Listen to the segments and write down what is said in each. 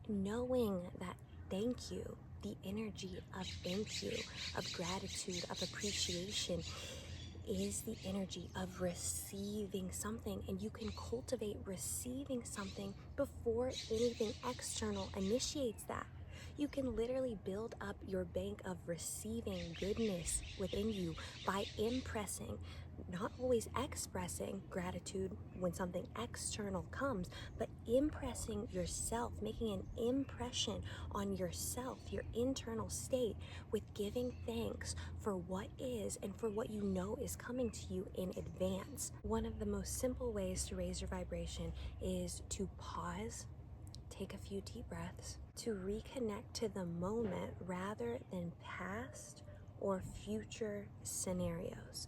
knowing that thank you, the energy of thank you, of gratitude, of appreciation, is the energy of receiving something, and you can cultivate receiving something before anything external initiates that. You can literally build up your bank of receiving goodness within you by impressing, not always expressing gratitude when something external comes, but impressing yourself, making an impression on yourself, your internal state, with giving thanks for what is and for what you know is coming to you in advance. One of the most simple ways to raise your vibration is to pause, take a few deep breaths, to reconnect to the moment rather than past or future scenarios.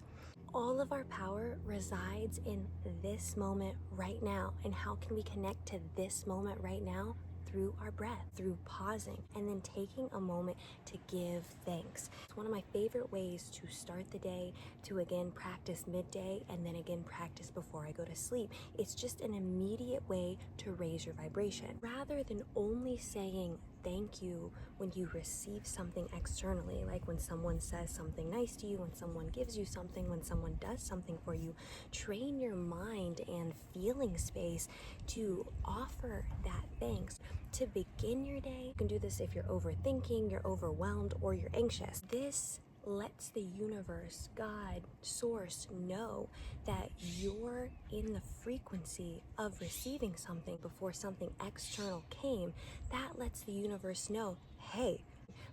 All of our power resides in this moment right now. And how can we connect to this moment right now? Through our breath, through pausing, and then taking a moment to give thanks. It's one of my favorite ways to start the day, to again practice midday, and then again practice before I go to sleep. It's just an immediate way to raise your vibration. Rather than only saying thank you when you receive something externally, like when someone says something nice to you, when someone gives you something, when someone does something for you, train your mind and feeling space to offer that thanks to begin your day. You can do this if you're overthinking, you're overwhelmed, or you're anxious. This lets the universe, God, source know that you're in the frequency of receiving something before something external came. That lets the universe know, hey,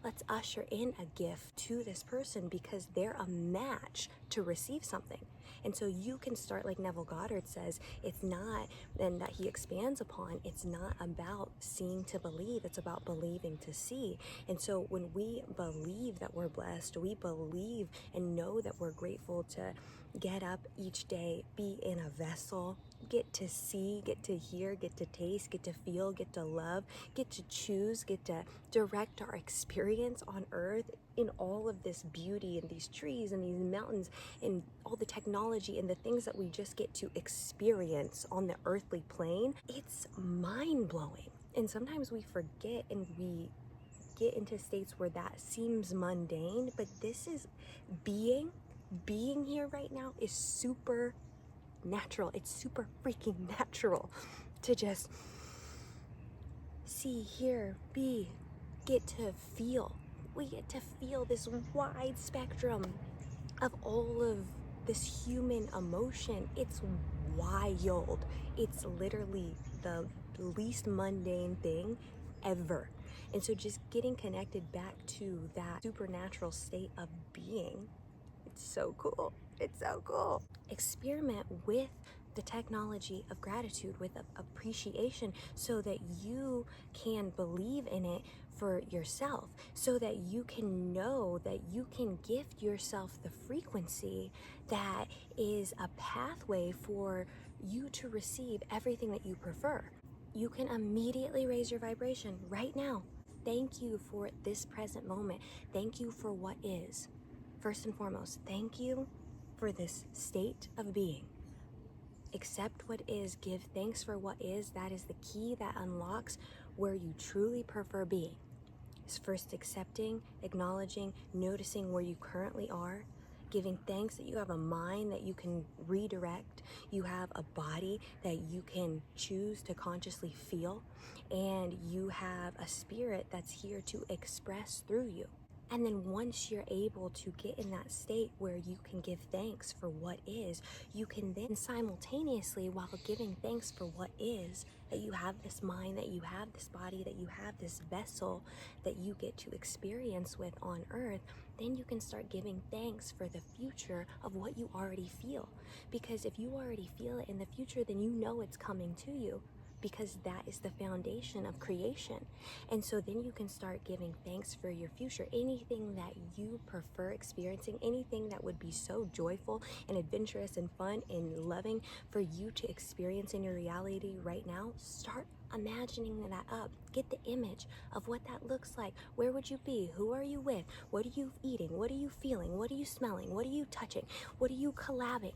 let's usher in a gift to this person because they're a match to receive something. And so you can start, like Neville Goddard says, it's not, and that he expands upon, it's not about seeing to believe, it's about believing to see. And so when we believe that we're blessed, we believe and know that we're grateful to get up each day, be in a vessel, get to see, get to hear, get to taste, get to feel, get to love, get to choose, get to direct our experience on earth in all of this beauty and these trees and these mountains and all the technology and the things that we just get to experience on the earthly plane. It's mind-blowing. And sometimes we forget and we get into states where that seems mundane, but this is being here right now is super natural. It's super freaking natural to just see, hear, be, get to feel. We get to feel this wide spectrum of all of this human emotion. It's wild. It's literally the least mundane thing ever. And so just getting connected back to that supernatural state of being, it's so cool. It's so cool. Experiment with the technology of gratitude, with appreciation, so that you can believe in it for yourself, so that you can know that you can gift yourself the frequency that is a pathway for you to receive everything that you prefer. You can immediately raise your vibration right now. Thank you for this present moment. Thank you for what is. First and foremost, thank you for this state of being. Accept what is, give thanks for what is. That is the key that unlocks where you truly prefer being. It's first accepting, acknowledging, noticing where you currently are, giving thanks that you have a mind that you can redirect, you have a body that you can choose to consciously feel, and you have a spirit that's here to express through you. And then once you're able to get in that state where you can give thanks for what is, you can then simultaneously, while giving thanks for what is, that you have this mind, that you have this body, that you have this vessel that you get to experience with on earth, then you can start giving thanks for the future of what you already feel. Because if you already feel it in the future, then you know it's coming to you, because that is the foundation of creation. And so then you can start giving thanks for your future. Anything that you prefer experiencing, anything that would be so joyful and adventurous and fun and loving for you to experience in your reality right now, start imagining that up. Get the image of what that looks like. Where would you be? Who are you with? What are you eating? What are you feeling? What are you smelling? What are you touching? What are you collabing?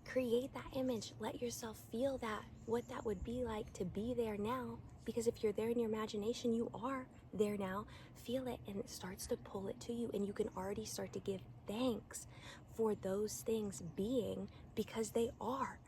Create that image. Let yourself feel that, what that would be like to be there now, Because if you're there in your imagination, you are there now. Feel it, and it starts to pull it to you, and you can already start to give thanks for those things being, because they are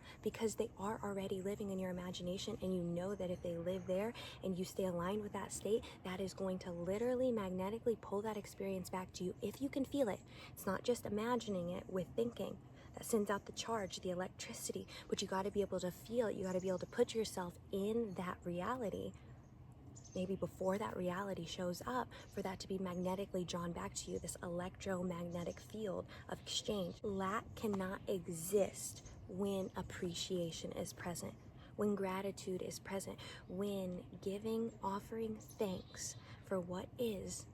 already living in your imagination. And you know that if they live there and you stay aligned with that state, that is going to literally magnetically pull that experience back to you if you can feel it. It's not just imagining it with thinking. That sends out the charge, the electricity, but you got to be able to feel it. You got to be able to put yourself in that reality, maybe before that reality shows up, for that to be magnetically drawn back to you, this electromagnetic field of exchange. Lack cannot exist when appreciation is present, when gratitude is present, when giving, offering thanks for what is,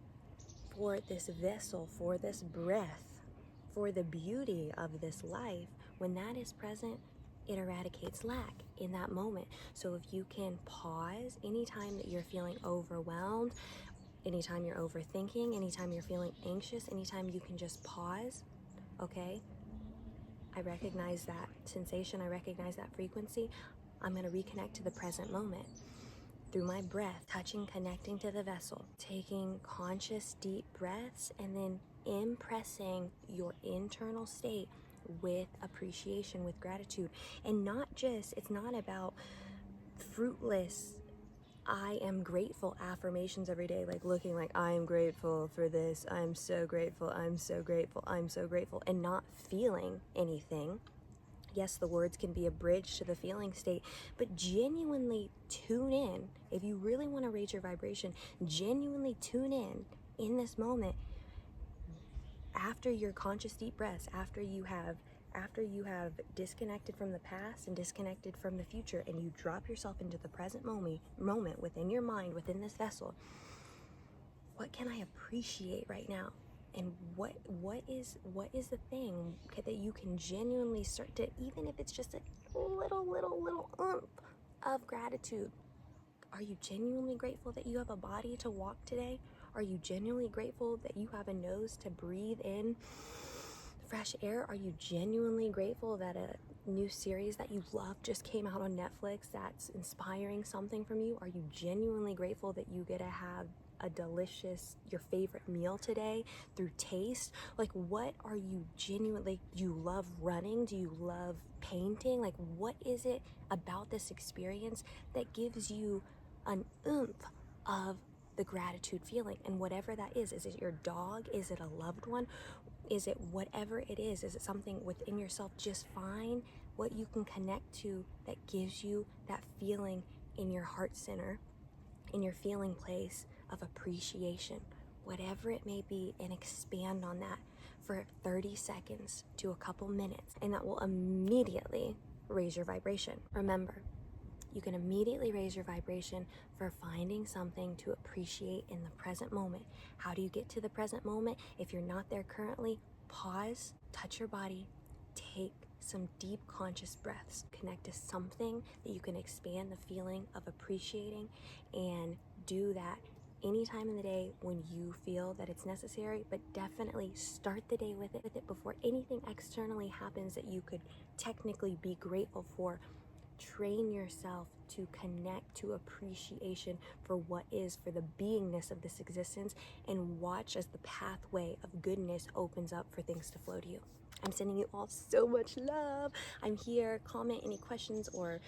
for this vessel, for this breath, for the beauty of this life. When that is present, it eradicates lack in that moment. So if you can pause anytime that you're feeling overwhelmed, anytime you're overthinking, anytime you're feeling anxious, anytime you can just pause, okay, I recognize that sensation, I recognize that frequency, I'm going to reconnect to the present moment through my breath, touching, connecting to the vessel, taking conscious deep breaths, and then impressing your internal state with appreciation, with gratitude. And not just, it's not about fruitless I am grateful affirmations every day, like looking like I am grateful for this, I'm so grateful, I'm so grateful, I'm so grateful, and not feeling anything. Yes, the words can be a bridge to the feeling state, but genuinely tune in. If you really want to raise your vibration, genuinely tune in this moment, after your conscious deep breaths, after you have disconnected from the past and disconnected from the future, and you drop yourself into the present moment within your mind, within this vessel. What can I appreciate right now? And what is the thing that you can genuinely start to, even if it's just a little oomph of gratitude? Are you genuinely grateful that you have a body to walk today? Are you genuinely grateful that you have a nose to breathe in fresh air? Are you genuinely grateful that a new series that you love just came out on Netflix that's inspiring something from you? Are you genuinely grateful that you get to have a delicious, your favorite meal today through taste? Like, what are you genuinely, do you love running? Do you love painting? Like, what is it about this experience that gives you an oomph of the gratitude feeling? And whatever that is it your dog? Is it a loved one? Is it whatever it is it something within yourself? Just find what you can connect to that gives you that feeling in your heart center, in your feeling place of appreciation, whatever it may be, and expand on that for 30 seconds to a couple minutes, and that will immediately raise your vibration. Remember, you can immediately raise your vibration for finding something to appreciate in the present moment. How do you get to the present moment? If you're not there currently, pause, touch your body, take some deep conscious breaths, connect to something that you can expand the feeling of appreciating, and do that anytime in the day when you feel that it's necessary. But definitely start the day with it before anything externally happens that you could technically be grateful for. Train yourself to connect to appreciation for what is, for the beingness of this existence, and watch as the pathway of goodness opens up for things to flow to you. I'm sending you all so much love. I'm here. Comment any questions or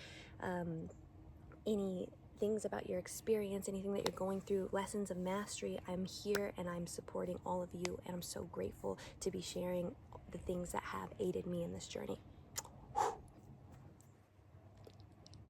any things about your experience, anything that you're going through, lessons of mastery. I'm here and I'm supporting all of you, and I'm so grateful to be sharing the things that have aided me in this journey.